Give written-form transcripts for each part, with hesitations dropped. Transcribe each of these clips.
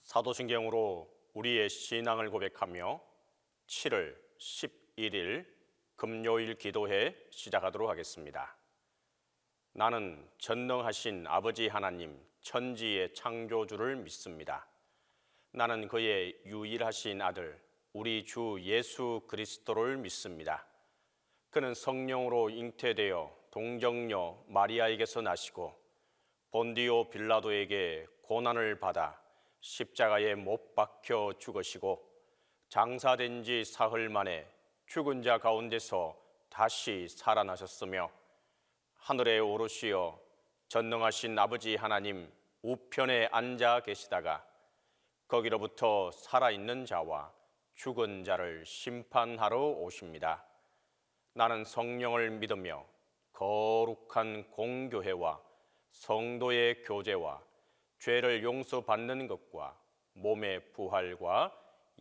사도신경으로 우리의 신앙을 고백하며 7월 11일 금요일 기도회 시작하도록 하겠습니다. 나는 전능하신 아버지 하나님 천지의 창조주를 믿습니다. 나는 그의 유일하신 아들 우리 주 예수 그리스도를 믿습니다. 그는 성령으로 잉태되어 동정녀 마리아에게서 나시고 본디오 빌라도에게 고난을 받아 십자가에 못 박혀 죽으시고 장사된 지 사흘 만에 죽은 자 가운데서 다시 살아나셨으며 하늘에 오르시어 전능하신 아버지 하나님 우편에 앉아 계시다가 거기로부터 살아있는 자와 죽은 자를 심판하러 오십니다. 나는 성령을 믿으며 거룩한 공교회와 성도의 교제와 죄를 용서받는 것과 몸의 부활과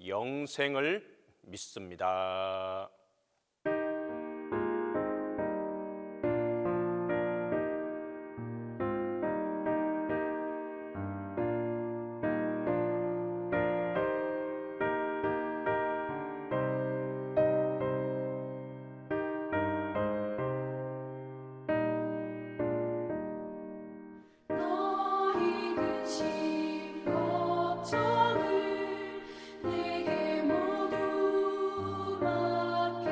영생을 믿습니다. 걱정을 내게 모두 맡겨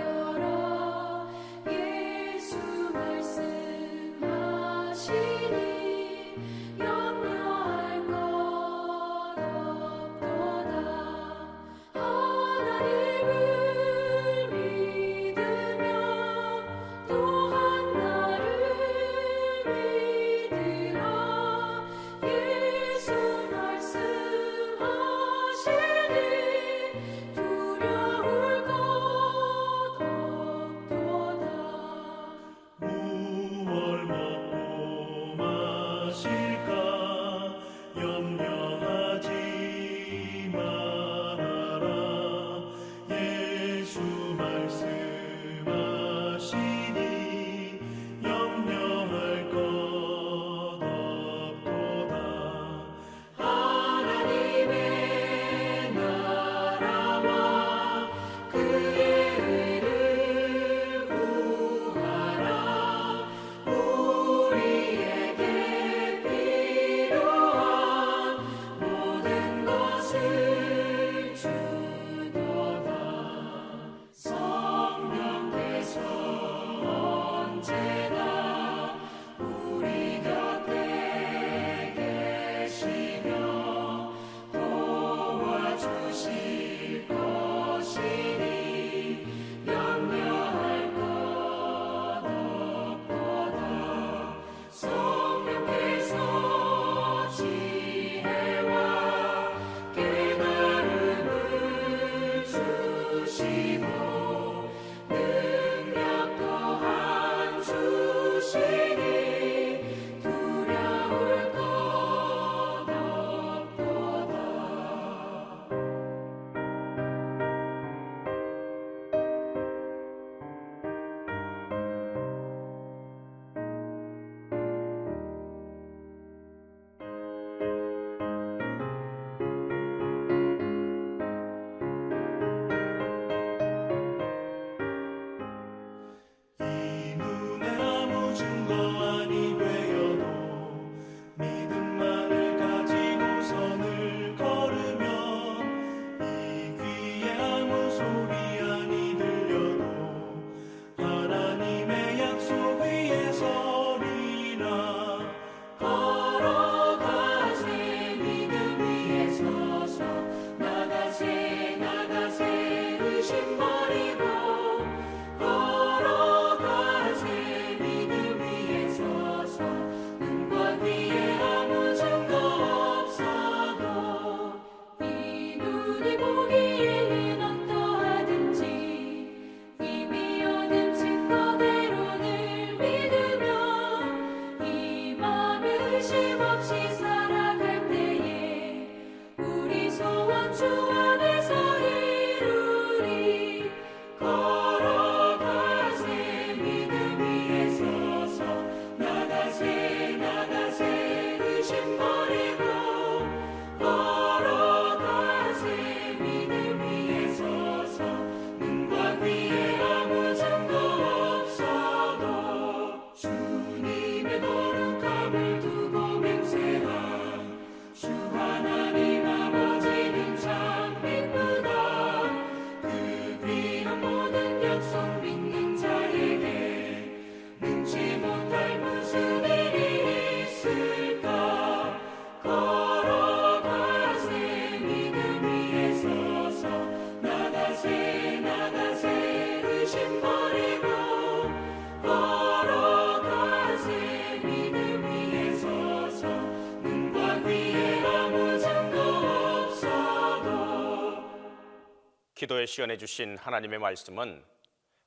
기도에 시연해 주신 하나님의 말씀은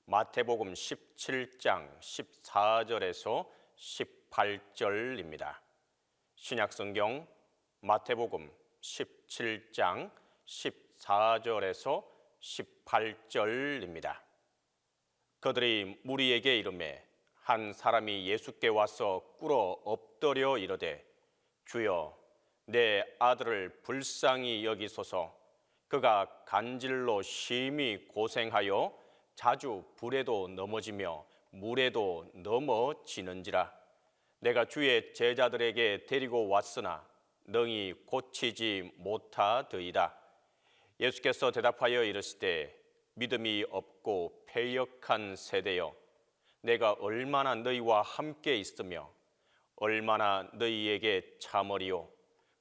마태복음 17장 14절에서 18절입니다. 신약성경 마태복음 17장 14절에서 18절입니다. 그들이 무리에게 이르매 한 사람이 예수께 와서 꿇어 엎드려 이르되 주여 내 아들을 불쌍히 여기소서. 그가 간질로 심히 고생하여 자주 불에도 넘어지며 물에도 넘어지는지라. 내가 주의 제자들에게 데리고 왔으나 능히 고치지 못하더이다. 예수께서 대답하여 이르시되 믿음이 없고 패역한 세대여, 내가 얼마나 너희와 함께 있으며 얼마나 너희에게 참으리요.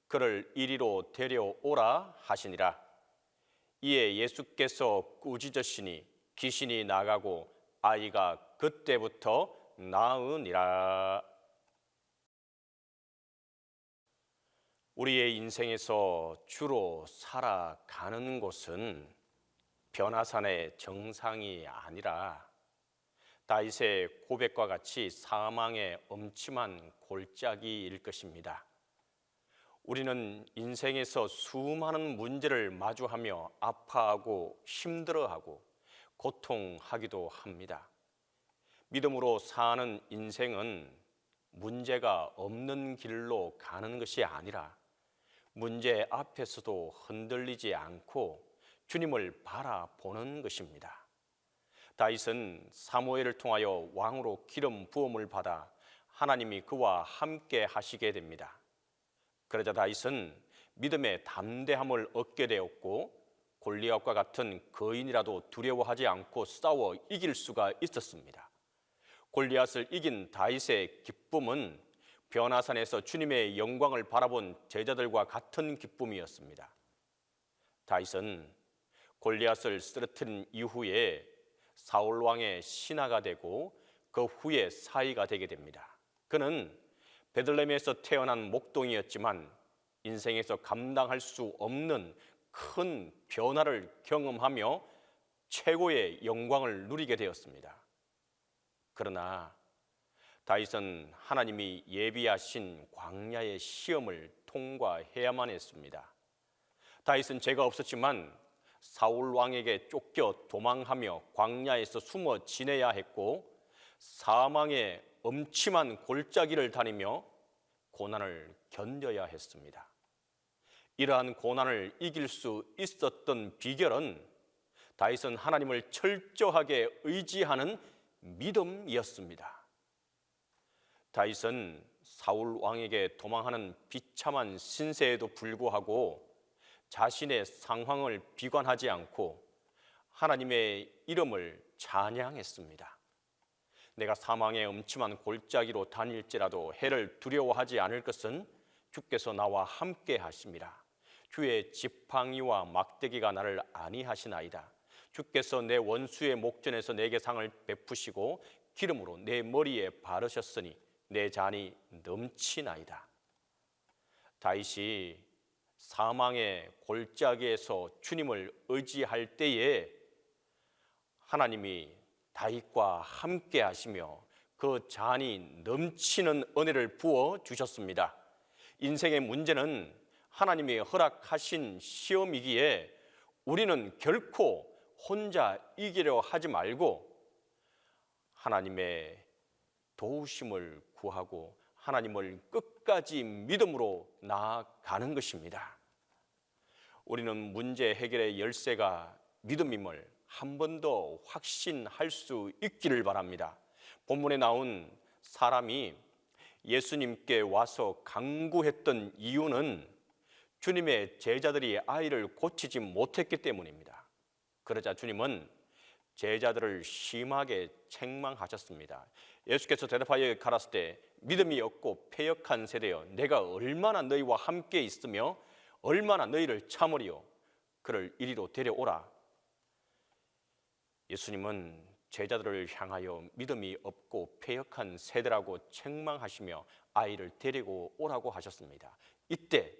그를 이리로 데려오라 하시니라. 이에 예수께서 꾸짖으시니 귀신이 나가고 아이가 그때부터 나으니라. 우리의 인생에서 주로 살아가는 곳은 변화산의 정상이 아니라 다윗의 고백과 같이 사망의 엄침한 골짜기일 것입니다. 우리는 인생에서 수많은 문제를 마주하며 아파하고 힘들어하고 고통하기도 합니다. 믿음으로 사는 인생은 문제가 없는 길로 가는 것이 아니라 문제 앞에서도 흔들리지 않고 주님을 바라보는 것입니다. 다윗은 사무엘을 통하여 왕으로 기름 부음을 받아 하나님이 그와 함께 하시게 됩니다. 그러자 다윗은 믿음의 담대함을 얻게 되었고 골리앗과 같은 거인이라도 두려워하지 않고 싸워 이길 수가 있었습니다. 골리앗을 이긴 다윗의 기쁨은 변화산에서 주님의 영광을 바라본 제자들과 같은 기쁨이었습니다. 다윗은 골리앗을 쓰러뜨린 이후에 사울 왕의 신하가 되고 그 후에 사위가 되게 됩니다. 그는 베들레헴에서 태어난 목동이었지만 인생에서 감당할 수 없는 큰 변화를 경험하며 최고의 영광을 누리게 되었습니다. 그러나 다윗은 하나님이 예비하신 광야의 시험을 통과해야만 했습니다. 다윗은 죄가 없었지만 사울 왕에게 쫓겨 도망하며 광야에서 숨어 지내야 했고 사망의 엄침한 골짜기를 다니며 고난을 견뎌야 했습니다. 이러한 고난을 이길 수 있었던 비결은 다윗은 하나님을 철저하게 의지하는 믿음이었습니다. 다윗은 사울 왕에게 도망하는 비참한 신세에도 불구하고 자신의 상황을 비관하지 않고 하나님의 이름을 찬양했습니다. 내가 사망의 엄침한 골짜기로 다닐지라도 해를 두려워하지 않을 것은 주께서 나와 함께 하심이라. 주의 지팡이와 막대기가 나를 안위하시나이다. 주께서 내 원수의 목전에서 내게 상을 베푸시고 기름으로 내 머리에 바르셨으니 내 잔이 넘치나이다. 다윗이 사망의 골짜기에서 주님을 의지할 때에 하나님이 다윗과 함께 하시며 그 잔이 넘치는 은혜를 부어 주셨습니다. 인생의 문제는 하나님이 허락하신 시험이기에 우리는 결코 혼자 이기려 하지 말고 하나님의 도우심을 구하고 하나님을 끝까지 믿음으로 나아가는 것입니다. 우리는 문제 해결의 열쇠가 믿음임을 한 번 더 확신할 수 있기를 바랍니다. 본문에 나온 사람이 예수님께 와서 간구했던 이유는 주님의 제자들이 아이를 고치지 못했기 때문입니다. 그러자 주님은 제자들을 심하게 책망하셨습니다. 예수께서 대답하여 가라사대 믿음이 없고 패역한 세대여, 내가 얼마나 너희와 함께 있으며 얼마나 너희를 참으리요. 그를 이리로 데려오라. 예수님은 제자들을 향하여 믿음이 없고 패역한 세대라고 책망하시며 아이를 데리고 오라고 하셨습니다. 이때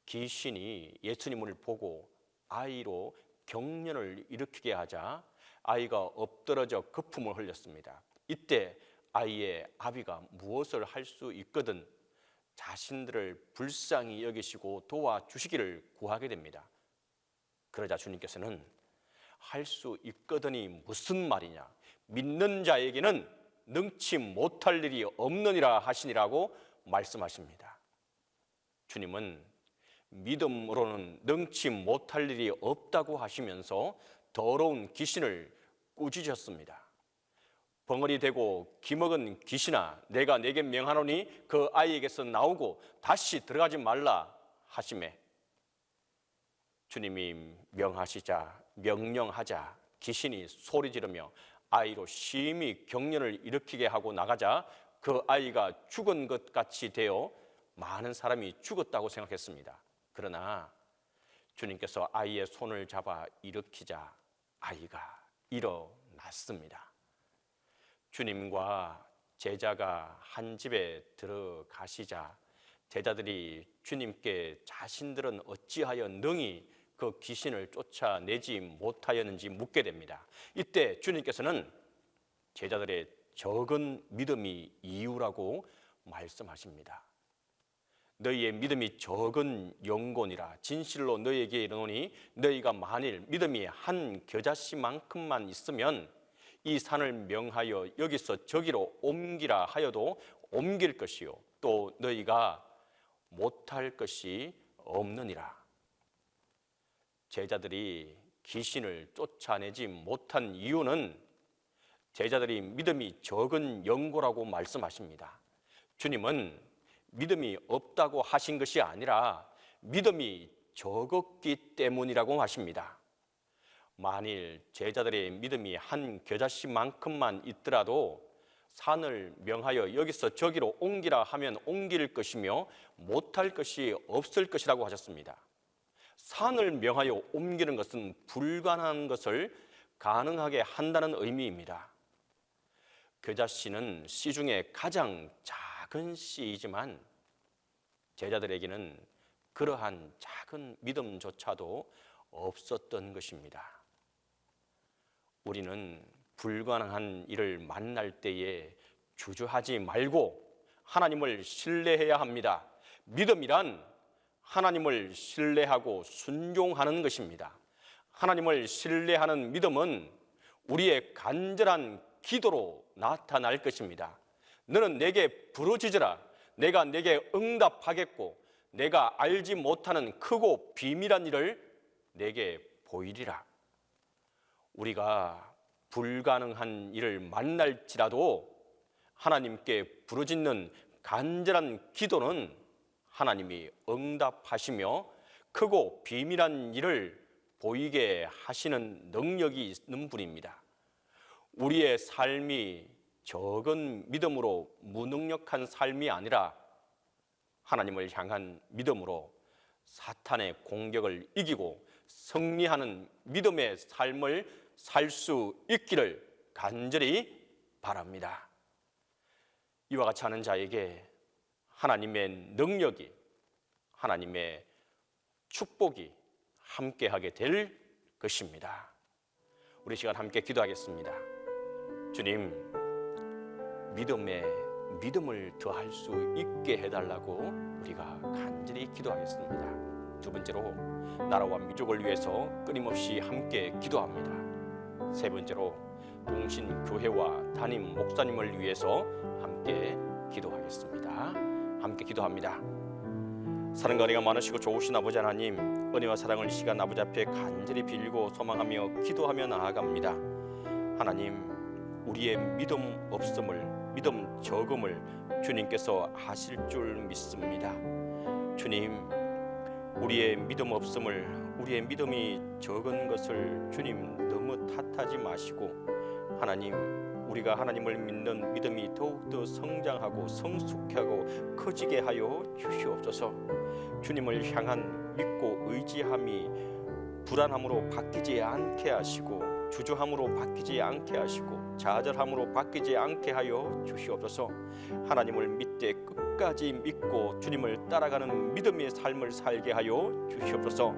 귀신이 예수님을 보고 아이로 경련을 일으키게 하자 아이가 엎드러져 거품을 흘렸습니다. 이때 아이의 아비가 무엇을 할 수 있거든 자신들을 불쌍히 여기시고 도와주시기를 구하게 됩니다. 그러자 주님께서는 할 수 있거든이 무슨 말이냐, 믿는 자에게는 능치 못할 일이 없느니라 하시니라고 말씀하십니다. 주님은 믿음으로는 능치 못할 일이 없다고 하시면서 더러운 귀신을 꾸짖으셨습니다. 벙어리 되고 기먹은 귀신아, 내가 내게 명하노니 그 아이에게서 나오고 다시 들어가지 말라 하시매, 주님이 명령하자 귀신이 소리 지르며 아이로 심히 경련을 일으키게 하고 나가자 그 아이가 죽은 것 같이 되어 많은 사람이 죽었다고 생각했습니다. 그러나 주님께서 아이의 손을 잡아 일으키자 아이가 일어났습니다. 주님과 제자가 한 집에 들어가시자 제자들이 주님께 자신들은 어찌하여 능히 그 귀신을 쫓아내지 못하였는지 묻게 됩니다. 이때 주님께서는 제자들의 적은 믿음이 이유라고 말씀하십니다. 너희의 믿음이 적은 영곤이라 진실로 너희에게 이르노니 너희가 만일 믿음이 한 겨자씨만큼만 있으면 이 산을 명하여 여기서 저기로 옮기라 하여도 옮길 것이요 또 너희가 못할 것이 없느니라. 제자들이 귀신을 쫓아내지 못한 이유는 제자들이 믿음이 적은 영고라고 말씀하십니다. 주님은 믿음이 없다고 하신 것이 아니라 믿음이 적었기 때문이라고 하십니다. 만일 제자들의 믿음이 한 겨자씨만큼만 있더라도 산을 명하여 여기서 저기로 옮기라 하면 옮길 것이며 못할 것이 없을 것이라고 하셨습니다. 산을 명하여 옮기는 것은 불가능한 것을 가능하게 한다는 의미입니다. 겨자씨는 씨 중에 가장 작은 씨이지만 제자들에게는 그러한 작은 믿음조차도 없었던 것입니다. 우리는 불가능한 일을 만날 때에 주저하지 말고 하나님을 신뢰해야 합니다. 믿음이란 하나님을 신뢰하고 순종하는 것입니다. 하나님을 신뢰하는 믿음은 우리의 간절한 기도로 나타날 것입니다. 너는 내게 부르짖으라. 내가 내게 응답하겠고 내가 알지 못하는 크고 비밀한 일을 내게 보이리라. 우리가 불가능한 일을 만날지라도 하나님께 부르짖는 간절한 기도는 하나님이 응답하시며 크고 비밀한 일을 보이게 하시는 능력이 있는 분입니다. 우리의 삶이 적은 믿음으로 무능력한 삶이 아니라 하나님을 향한 믿음으로 사탄의 공격을 이기고 승리하는 믿음의 삶을 살 수 있기를 간절히 바랍니다. 이와 같이 하는 자에게 하나님의 능력이, 하나님의 축복이 함께하게 될 것입니다. 우리 시간 함께 기도하겠습니다. 주님, 믿음에 믿음을 더할 수 있게 해달라고 우리가 간절히 기도하겠습니다. 두 번째로 나라와 민족을 위해서 끊임없이 함께 기도합니다. 세 번째로 동신교회와 담임 목사님을 위해서 함께 기도하겠습니다. 함께 기도합니다. 사랑과 은혜가 많으시고 좋으신 아버지 하나님, 은혜와 사랑을 이 시간 아버지 앞에 간절히 빌고 소망하며 기도하며 나아갑니다. 하나님, 우리의 믿음 없음을, 믿음 적음을 주님께서 아실 줄 믿습니다. 주님, 우리의 믿음 없음을, 우리의 믿음이 적은 것을 주님 너무 탓하지 마시고 하나님, 우리가 하나님을 믿는 믿음이 더욱더 성장하고 성숙하고 커지게 하여 주시옵소서. 주님을 향한 믿고 의지함이 불안함으로 바뀌지 않게 하시고 주저함으로 바뀌지 않게 하시고 좌절함으로 바뀌지 않게 하여 주시옵소서. 하나님을 믿되 끝까지 믿고 주님을 따라가는 믿음의 삶을 살게 하여 주시옵소서.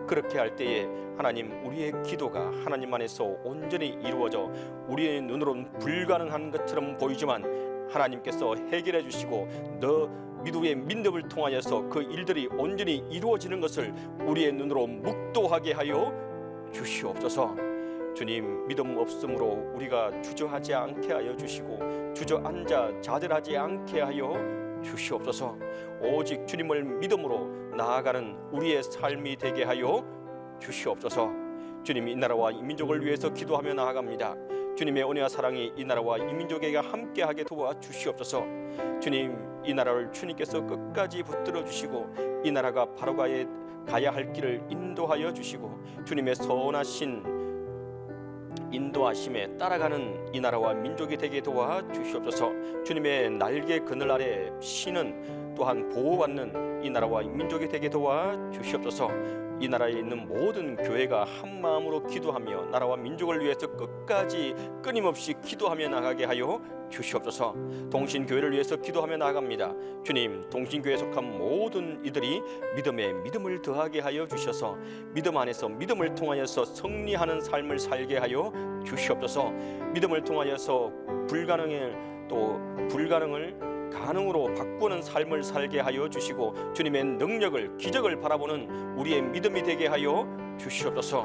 그렇게 할 때에 하나님, 우리의 기도가 하나님 안에서 온전히 이루어져 우리의 눈으로는 불가능한 것처럼 보이지만 하나님께서 해결해 주시고 너 믿음의 민첩을 통하여서 그 일들이 온전히 이루어지는 것을 우리의 눈으로 묵도하게 하여 주시옵소서. 주님, 믿음 없음으로 우리가 주저하지 않게 하여 주시고 주저앉아 좌절하지 않게 하여 주시옵소서. 오직 주님을 믿음으로 나아가는 우리의 삶이 되게 하여 주시옵소서. 주님, 이 나라와 이 민족을 위해서 기도하며 나아갑니다. 주님의 은혜와 사랑이 이 나라와 이 민족에게 함께하게 도와 주시옵소서. 주님, 이 나라를 주님께서 끝까지 붙들어 주시고 이 나라가 바로 가야 할 길을 인도하여 주시고 주님의 선하신 인도하심에 따라가는 이 나라와 민족이 되게 도와 주시옵소서. 주님의 날개 그늘 아래 쉬는 또한 보호받는 이 나라와 민족이 되게 도와 주시옵소서. 이 나라에 있는 모든 교회가 한 마음으로 기도하며 나라와 민족을 위해서 끝까지 끊임없이 기도하며 나가게 하여 주시옵소서. 동신교회를 위해서 기도하며 나아갑니다. 주님, 동신교회에 속한 모든 이들이 믿음에 믿음을 더하게 하여 주셔서 믿음 안에서 믿음을 통하여서 승리하는 삶을 살게 하여 주시옵소서. 믿음을 통하여서 불가능을 가능으로 바꾸는 삶을 살게 하여 주시고 주님의 능력을 기적을 바라보는 우리의 믿음이 되게 하여 주시옵소서.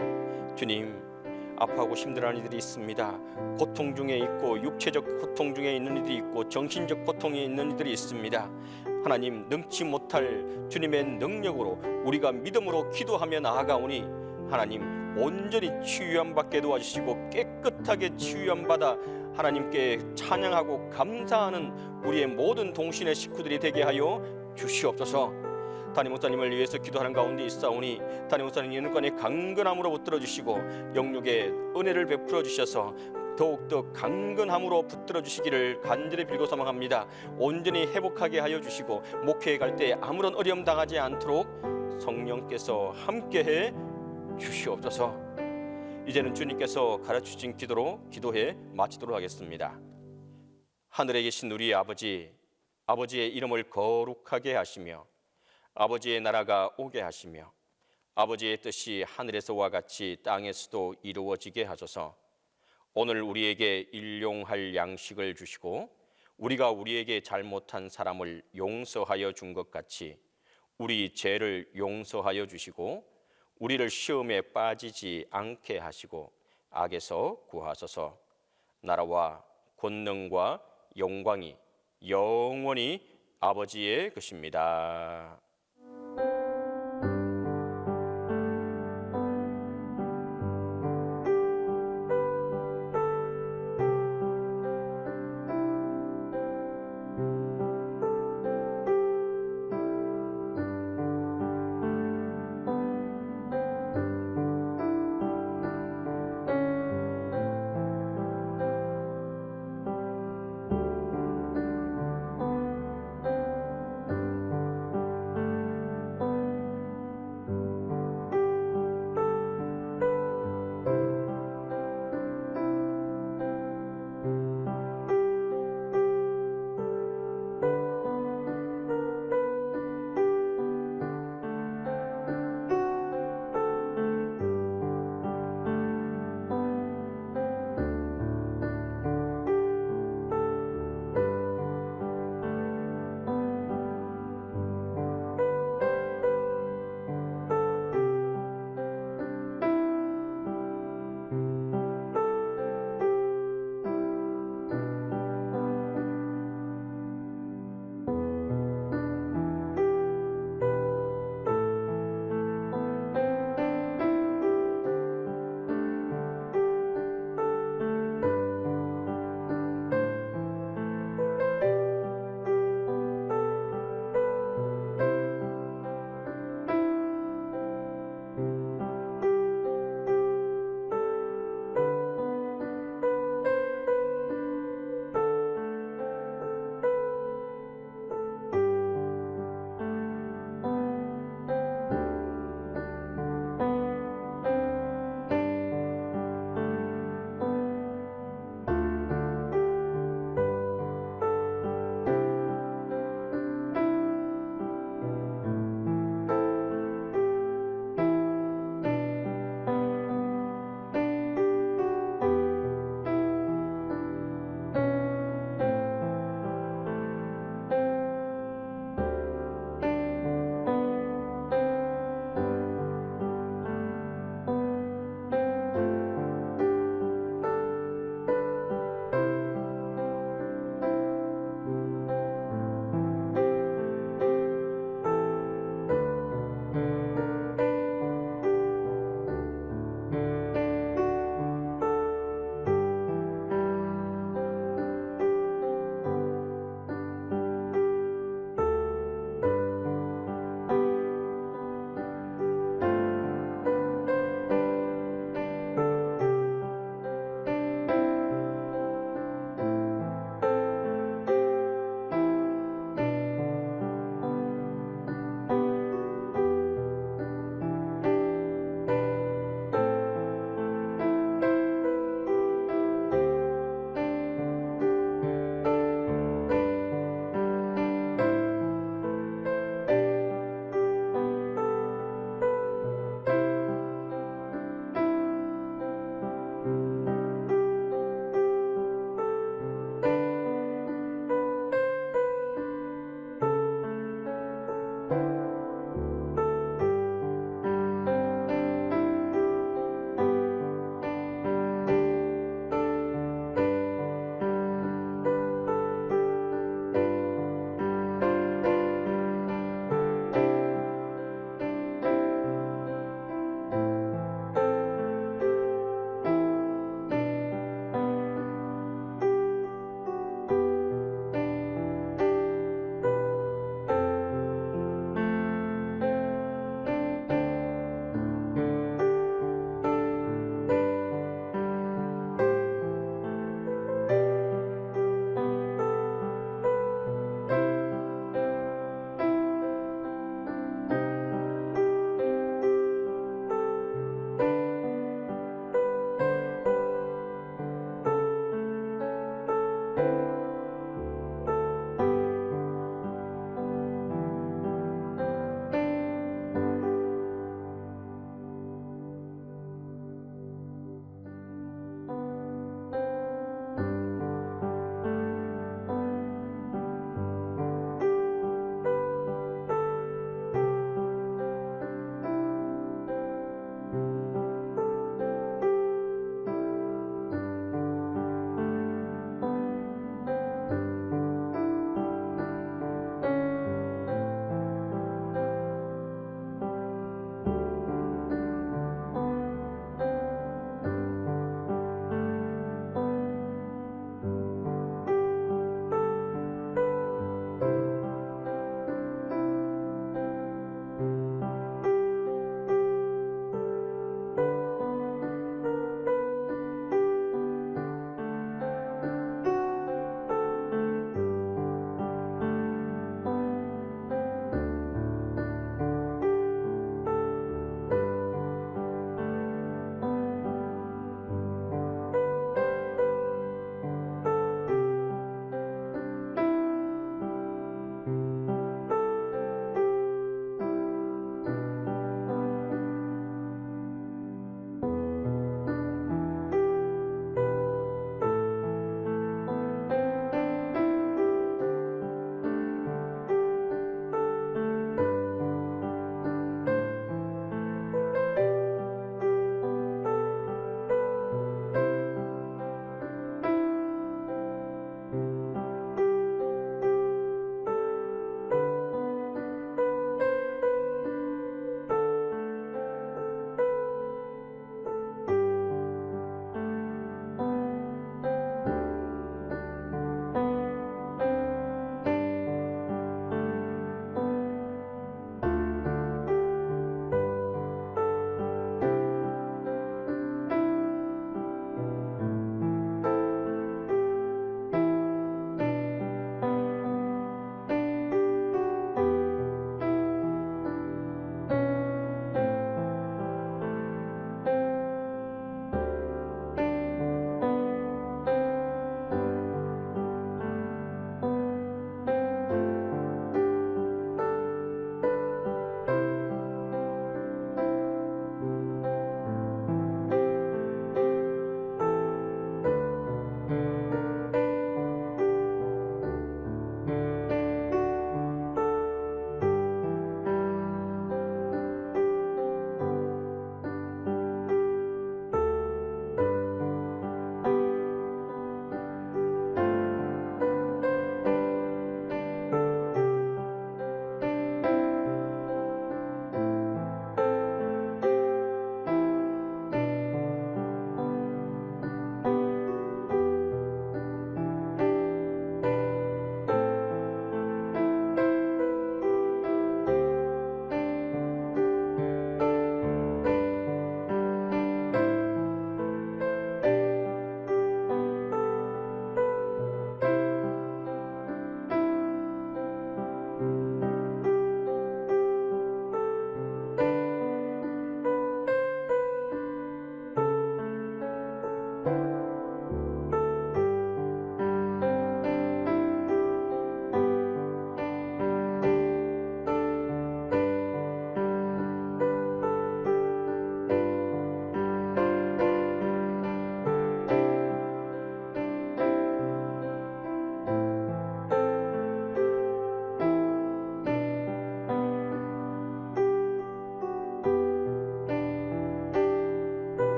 주님, 아파하고 힘들어하는 이들이 있습니다. 고통 중에 있고 육체적 고통 중에 있는 이들이 있고 정신적 고통에 있는 이들이 있습니다. 하나님, 능치 못할 주님의 능력으로 우리가 믿음으로 기도하며 나아가오니 하나님, 온전히 치유함 받게 도와주시고 깨끗하게 치유함 받아 하나님께 찬양하고 감사하는 우리의 모든 동신의 식구들이 되게 하여 주시옵소서. 담임 목사님을 위해서 기도하는 가운데 있사오니 담임 목사님 인권의 강건함으로 붙들어 주시고 영육의 은혜를 베풀어 주셔서 더욱더 강건함으로 붙들어 주시기를 간절히 빌고 소망합니다. 온전히 회복하게 하여 주시고 목회에 갈 때 아무런 어려움 당하지 않도록 성령께서 함께해 주시옵소서. 이제는 주님께서 가르치신 기도로 기도해 마치도록 하겠습니다. 하늘에 계신 우리 아버지, 아버지의 이름을 거룩하게 하시며 아버지의 나라가 오게 하시며 아버지의 뜻이 하늘에서와 같이 땅에서도 이루어지게 하소서. 오늘 우리에게 일용할 양식을 주시고 우리가 우리에게 잘못한 사람을 용서하여 준 것 같이 우리 죄를 용서하여 주시고 우리를 시험에 빠지지 않게 하시고 악에서 구하소서. 나라와 권능과 영광이 영원히 아버지의 것입니다.